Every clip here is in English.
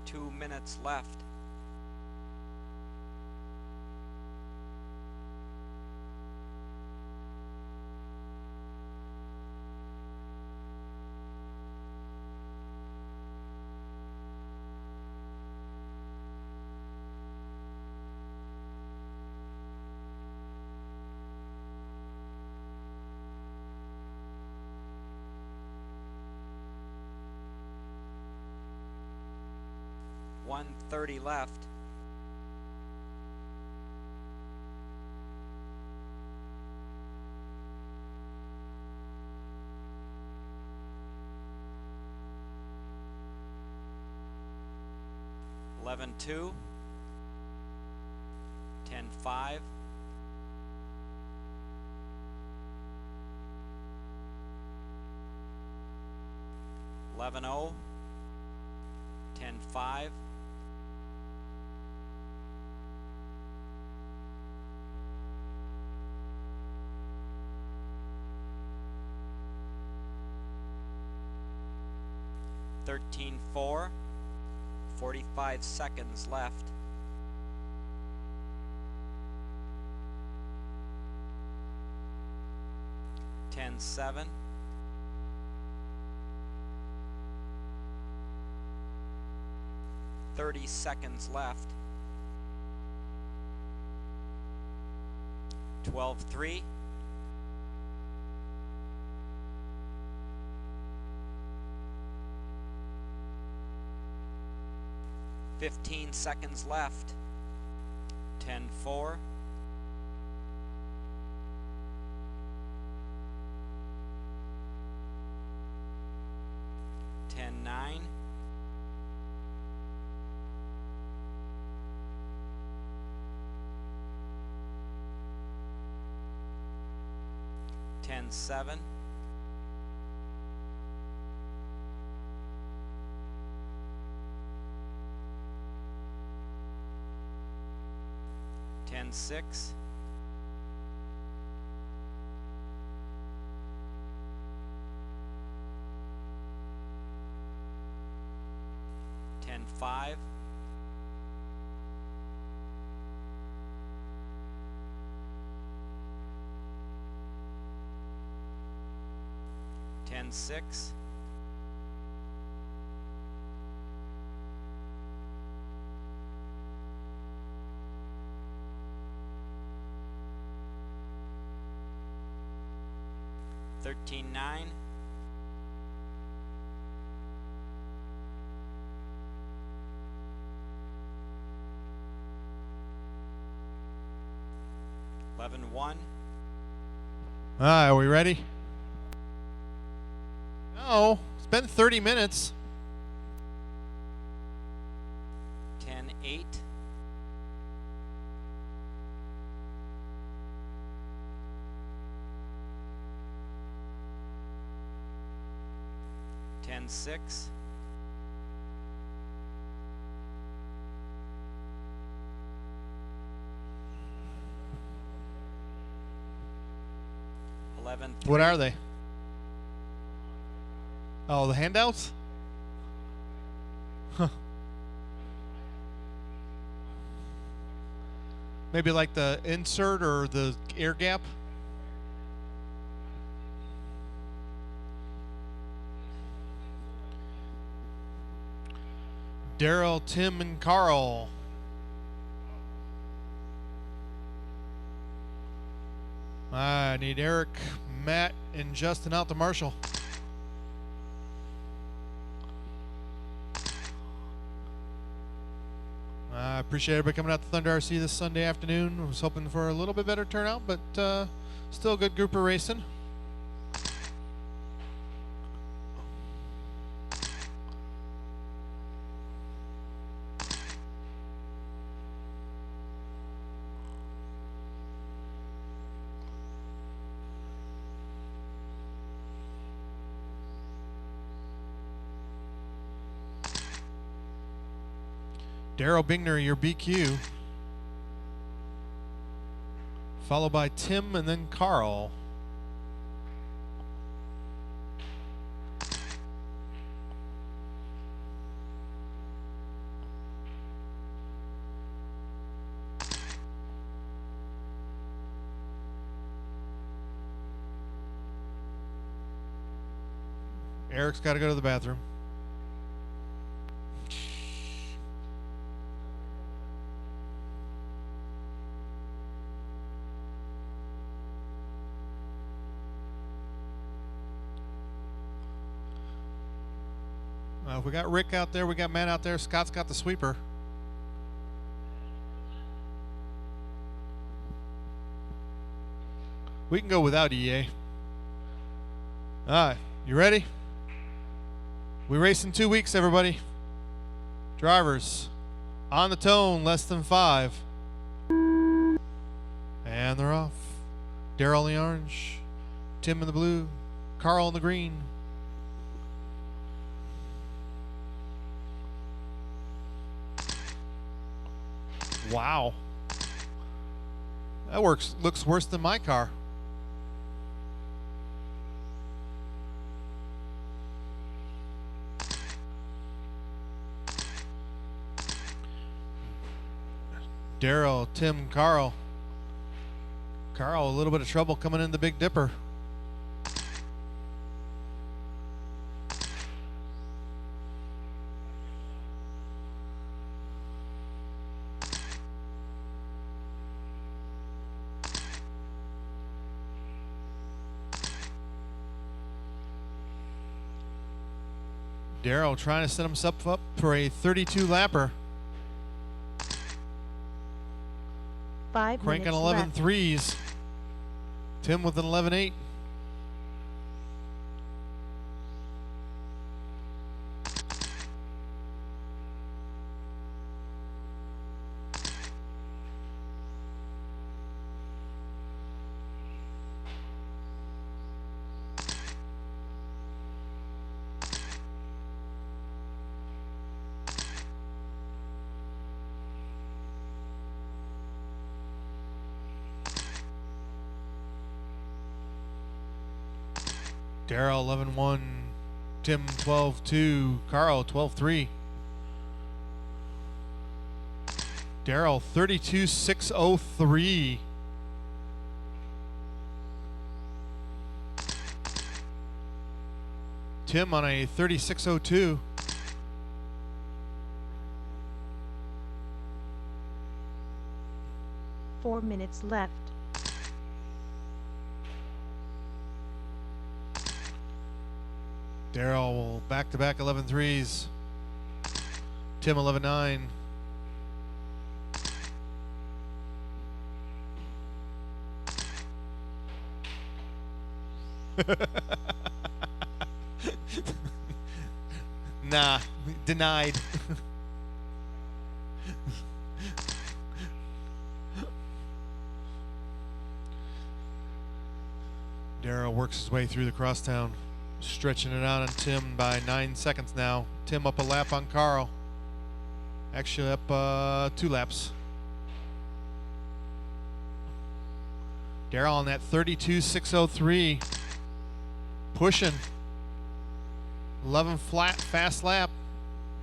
2 minutes left. .130 left. .11.2, 10.5, 11.0, 10.5, 13.4, 45 seconds left. .10.7, 30 seconds left. 12.3, 15 seconds left. 10.4, 10.9, 10.7, 10.6, 10.5, 10.6, 13.9, 11.1. All right, are we ready? No, it's been 30 minutes. 10.8, 10.6, 11.3. What are they? Oh, the handouts? Huh. Maybe like the insert or the air gap? Daryl, Tim, and Carl. I need Eric, Matt, and Justin out to Marshall. I appreciate everybody coming out to Thunder RC this Sunday afternoon. I was hoping for a little bit better turnout, but still a good group of racing. Daryl Bingner, your BQ. Followed by Tim and then Carl. Eric's got to go to the bathroom. We got Rick out there. We got Matt out there. Scott's got the sweeper. We can go without EA. All right, you ready? We race in 2 weeks, everybody. Drivers, on the tone, less than 5. And they're off. Daryl in the orange, Tim in the blue, Carl in the green. Wow. That looks worse than my car. Daryl, Tim, Carl. Carl, a little bit of trouble coming in the Big Dipper. Daryl trying to set himself up for a 32 lapper. 5 Cranking minutes 11 left. threes. Tim with an 11-8. Daryl 11-1, Tim 12-2, Carl 12-3. Daryl 32-603. Tim on a 36-02. Four minutes left. Daryl will back-to-back 11 threes. Tim 11-9. Nah, denied. Daryl works his way through the crosstown. Stretching it out on Tim by 9 seconds now. Tim up a lap on Carl. Actually up 2 laps. Daryl on that 32-603. Pushing. 11 flat fast lap.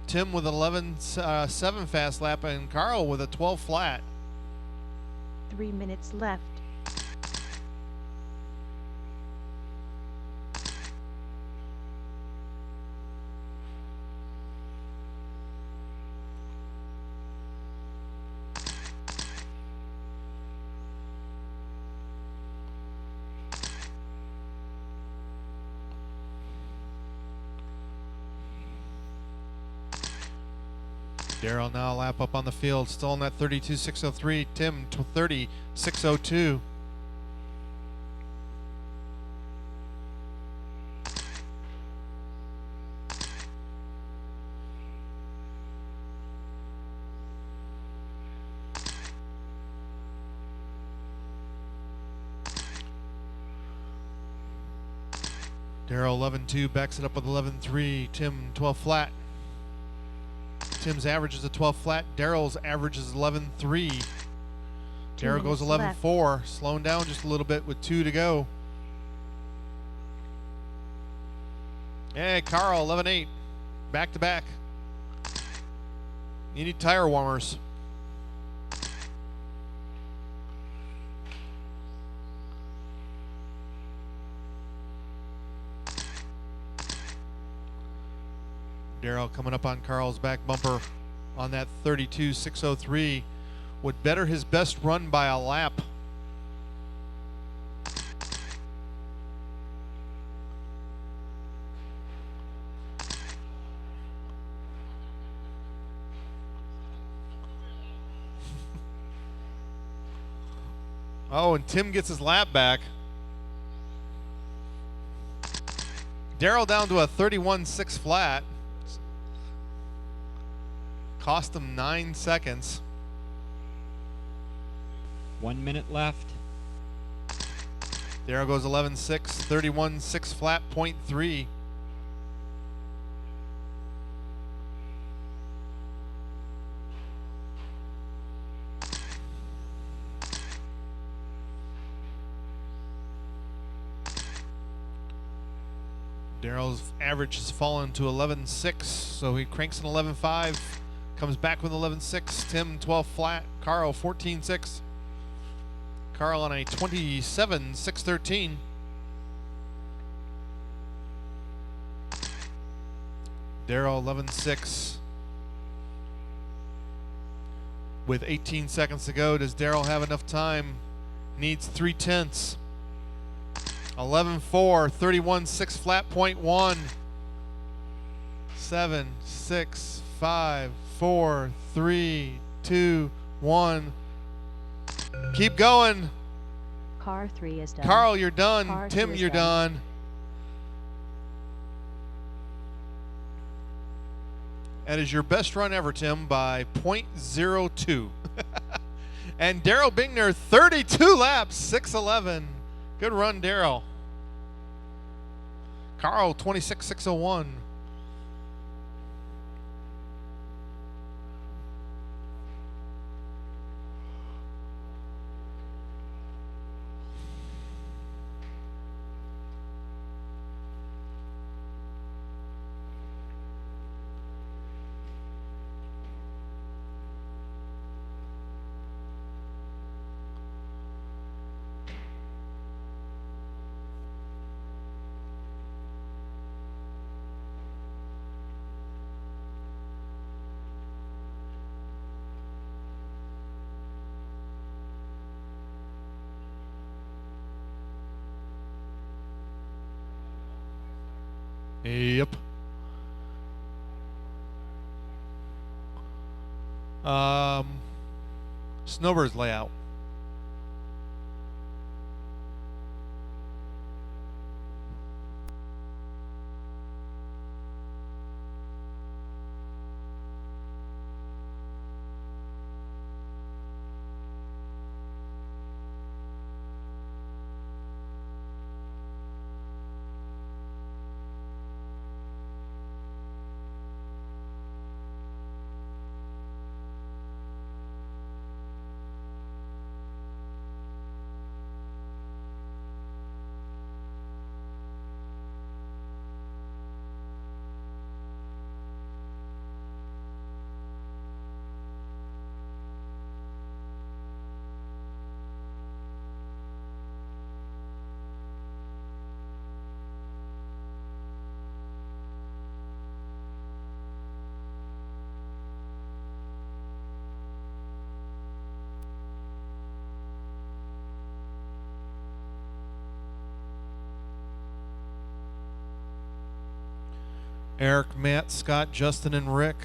Tim with 11-7 fast lap and Carl with a 12 flat. 3 minutes left. Daryl now a lap up on the field, still on that 32-603. Tim 30-602. Daryl 11-2 backs it up with 11-3. Tim 12 flat. Tim's average is a 12 flat. Daryl's average is 11-3. Daryl goes 11-4, slowing down just a little bit with 2 to go. Hey, Carl 11-8, back to back. You need tire warmers. Darrell coming up on Carl's back bumper on that 32.603 would better his best run by a lap. Oh, and Tim gets his lap back. Darrell down to a 31.6 flat. Cost him 9 seconds. 1 minute left. Darrell goes 11.6, 31.6 flat, .3. Darrell's average has fallen to 11.6, so he cranks an 11.5, comes back with 11.6. Tim 12 flat, Carl 14.6. Carl on a 27.613. Darrell 11.6. With 18 seconds to go, does Darrell have enough time? Needs 3/10. 11.4, 31.6 flat, .1. 7, 6, 5, 4, 3, 2, 1. Keep going. Car 3 is done. Carl, you're done. Car Tim, 2 is you're done. That is your best run ever, Tim, by .02. And Darrell Bingner, 32 laps, 6:11. Good run, Darrell. Carl, 26.601. Yep. Snowbird's layout. Eric, Matt, Scott, Justin, and Rick.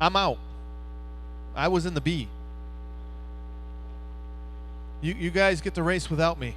I'm out. I was in the B. You guys get the race without me.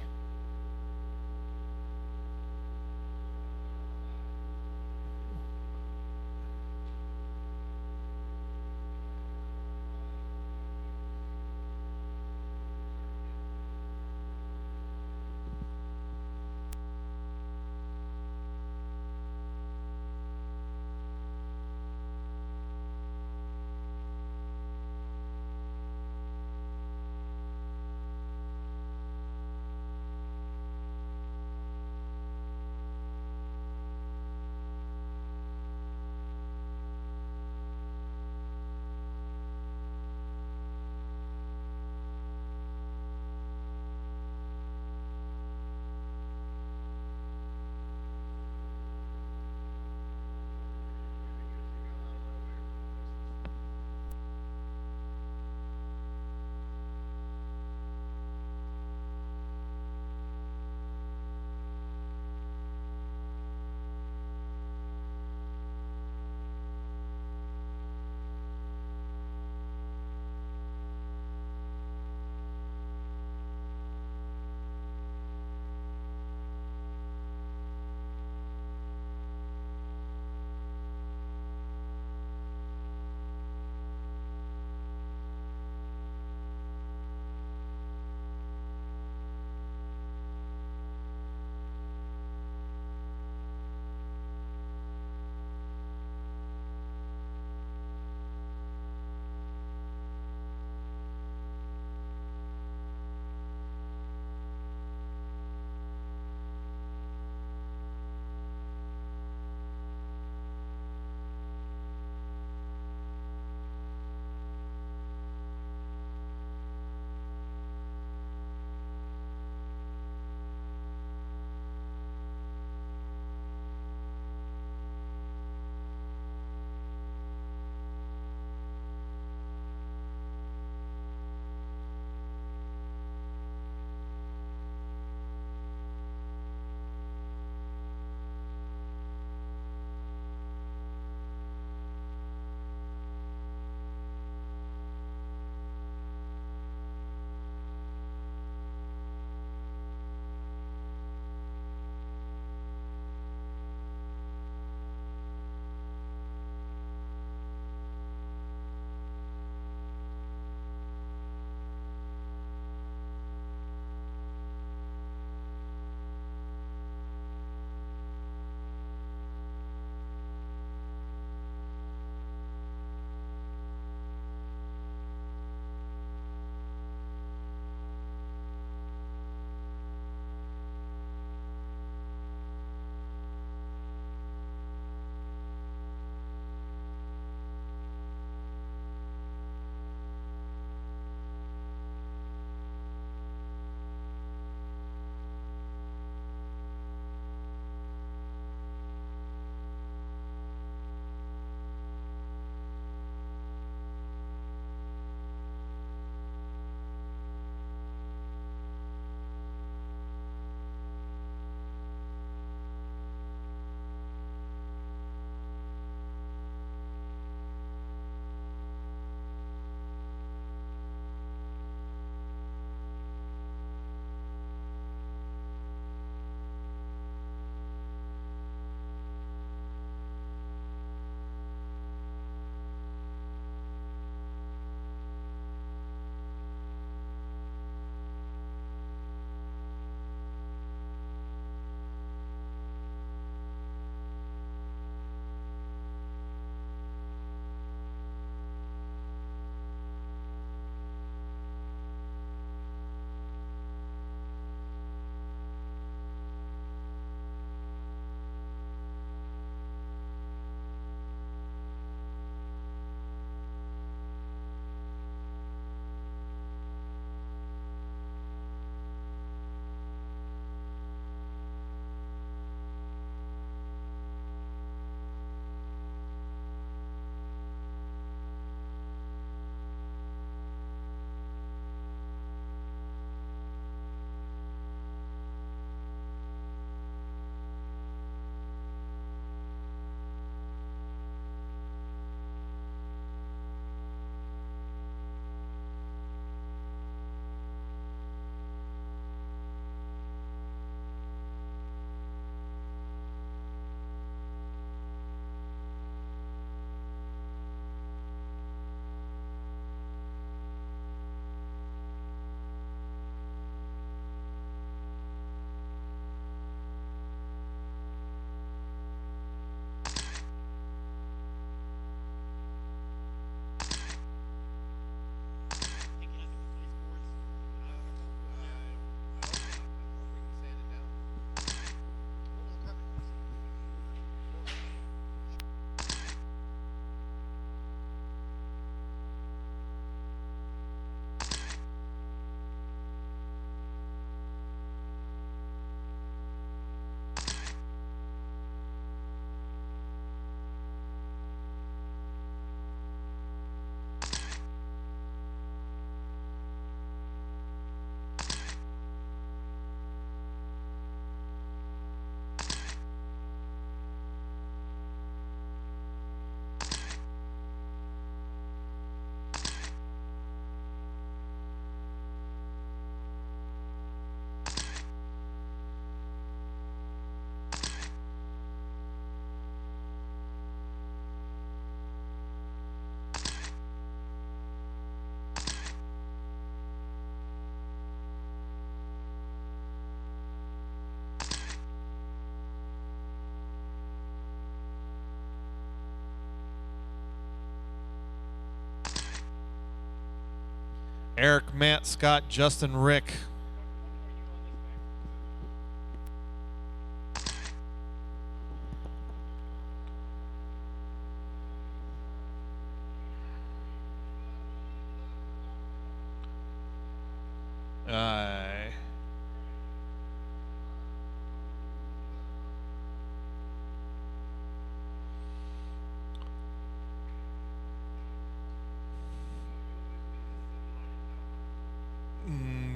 Eric, Matt, Scott, Justin, Rick.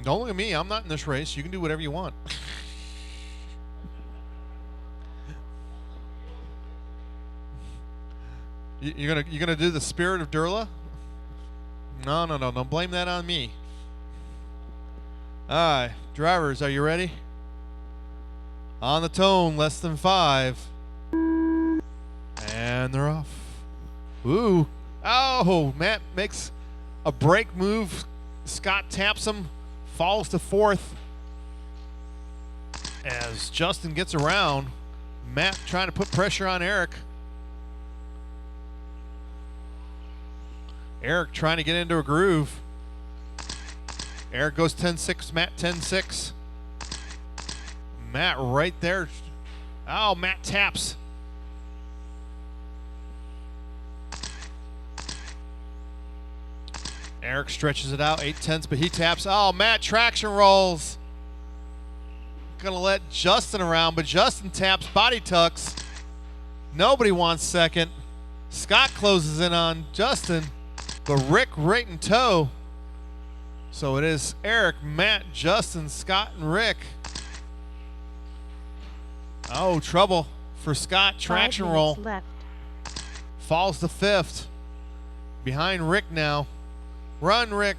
Don't look at me. I'm not in this race. You can do whatever you want. You're gonna do the spirit of Durla? No. Don't blame that on me. All right, drivers, are you ready? On the tone, less than 5. And they're off. Ooh. Oh, Matt makes a brake move. Scott taps him, falls to 4th. As Justin gets around, Matt trying to put pressure on Eric. Eric trying to get into a groove. Eric goes 10-6, Matt 10-6. Matt right there. Oh, Matt taps. Eric stretches it out, 8/10, but he taps. Oh, Matt traction rolls. Gonna let Justin around, but Justin taps, body tucks. Nobody wants second. Scott closes in on Justin, but Rick right in tow. So it is Eric, Matt, Justin, Scott, and Rick. Oh, trouble for Scott. Traction roll. Left. Falls to 5th. Behind Rick now. Run, Rick.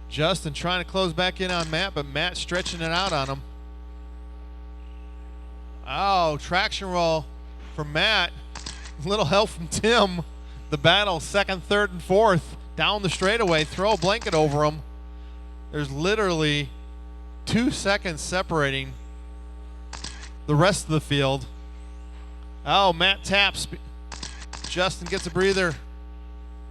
Justin trying to close back in on Matt, but Matt stretching it out on him. Oh, traction roll for Matt. Little help from Tim. The battle, 2nd, 3rd, and 4th. Down the straightaway, throw a blanket over him. There's literally 2 seconds separating the rest of the field. Oh, Matt taps. Justin gets a breather.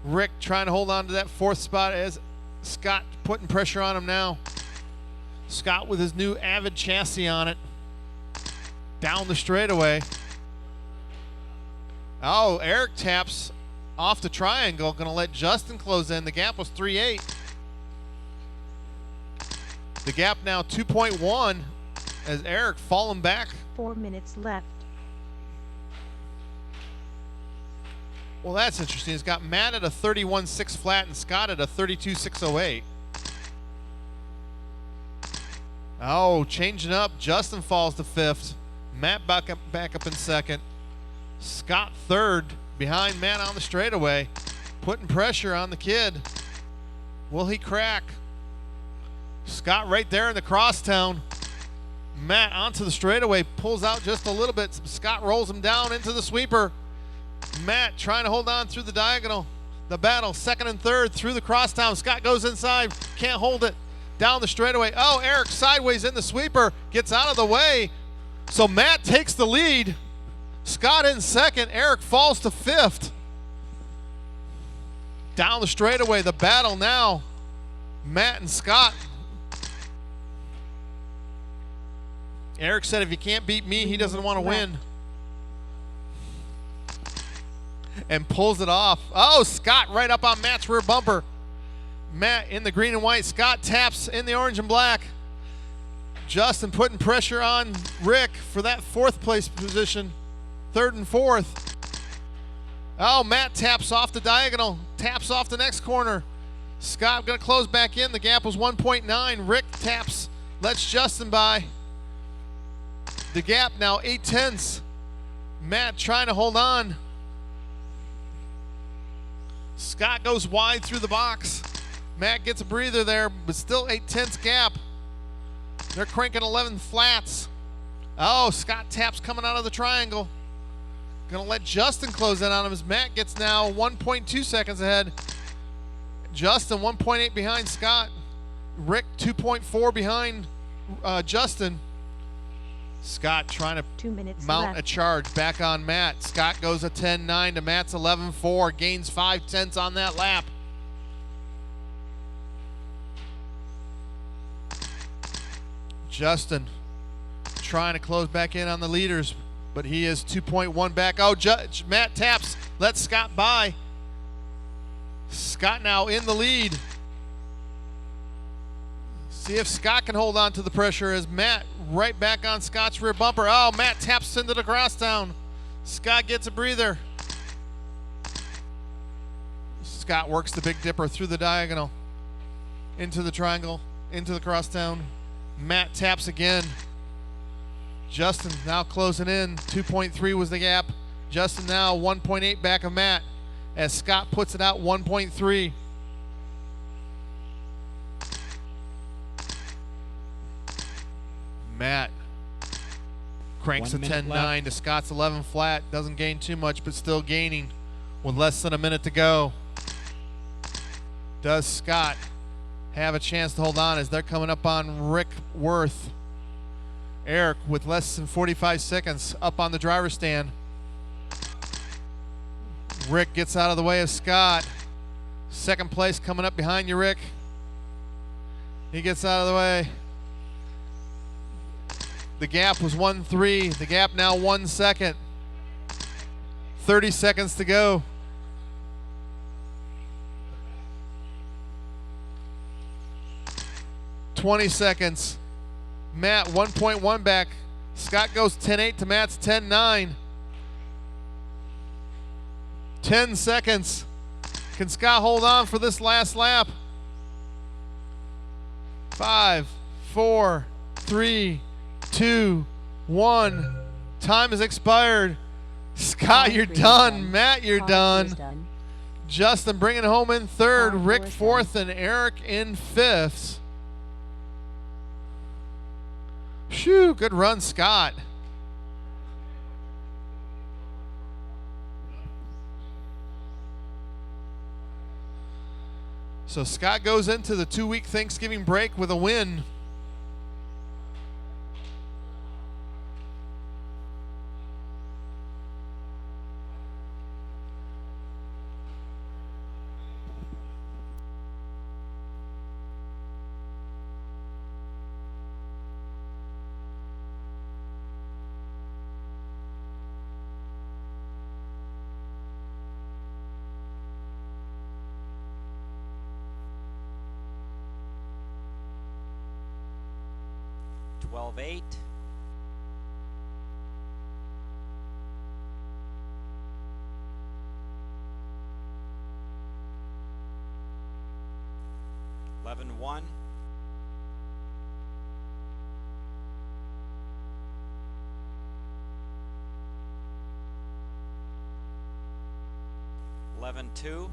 Rick trying to hold on to that 4th spot as Scott putting pressure on him now. Scott with his new Avid chassis on it. Down the straightaway. Oh, Eric taps off the triangle. Going to let Justin close in. The gap was 3.8. The gap now 2.1 as Eric falling back. 4 minutes left. Well, that's interesting. It's got Matt at a 31.6 flat and Scott at a 32.608. Oh, changing up. Justin falls to 5th. Matt back up in 2nd. Scott 3rd behind Matt on the straightaway. Putting pressure on the kid. Will he crack? Scott right there in the crosstown. Matt onto the straightaway. Pulls out just a little bit. Scott rolls him down into the sweeper. Matt trying to hold on through the diagonal. The battle, 2nd and 3rd through the crosstown. Scott goes inside, can't hold it. Down the straightaway. Oh, Eric sideways in the sweeper, gets out of the way. So Matt takes the lead. Scott in 2nd, Eric falls to 5th. Down the straightaway, the battle now. Matt and Scott. Eric said if you can't beat me, he doesn't want to win. And pulls it off. Oh, Scott right up on Matt's rear bumper. Matt in the green and white. Scott taps in the orange and black. Justin putting pressure on Rick for that 4th place position. 3rd and 4th. Oh, Matt taps off the diagonal. Taps off the next corner. Scott going to close back in. The gap was 1.9. Rick taps. Lets Justin by. The gap now 8/10. Matt trying to hold on. Scott goes wide through the box. Matt gets a breather there, but still 8/10 gap. They're cranking 11 flats. Oh, Scott taps coming out of the triangle. Gonna let Justin close in on him as Matt gets now 1.2 seconds ahead. Justin 1.8 behind Scott. Rick 2.4 behind Justin. Scott trying to 2 minutes mount left. a charge back on Matt. Scott goes a 10.9 to Matt's 11.4. Gains 5/10 on that lap. Justin trying to close back in on the leaders, but he is 2.1 back. Oh, Matt taps, lets Scott by. Scott now in the lead. See if Scott can hold on to the pressure as Matt right back on Scott's rear bumper. Oh, Matt taps into the crosstown. Scott gets a breather. Scott works the Big Dipper through the diagonal, into the triangle, into the crosstown. Matt taps again. Justin now closing in. 2.3 was the gap. Justin now 1.8 back of Matt as Scott puts it out 1.3. Matt cranks a 10.9 to Scott's 11 flat. Doesn't gain too much, but still gaining with less than a minute to go. Does Scott have a chance to hold on as they're coming up on Rick Worth? Eric with less than 45 seconds up on the driver's stand. Rick gets out of the way of Scott. Second place coming up behind you, Rick. He gets out of the way. The gap was 1.3. The gap now 1 second. 30 seconds to go. $20 seconds. Matt 1.1 back. Scott goes 10.8 to Matt's 10.9. 10 seconds. Can Scott hold on for this last lap? 5, 4, 3, 2, 1. Time has expired. Scott, you're done. Matt, you're done. Justin bringing home in third. Rick fourth, and Eric in fifth. Phew, good run, Scott. So Scott goes into the 2-week Thanksgiving break with a win. $12.8. $11.1. $11.2.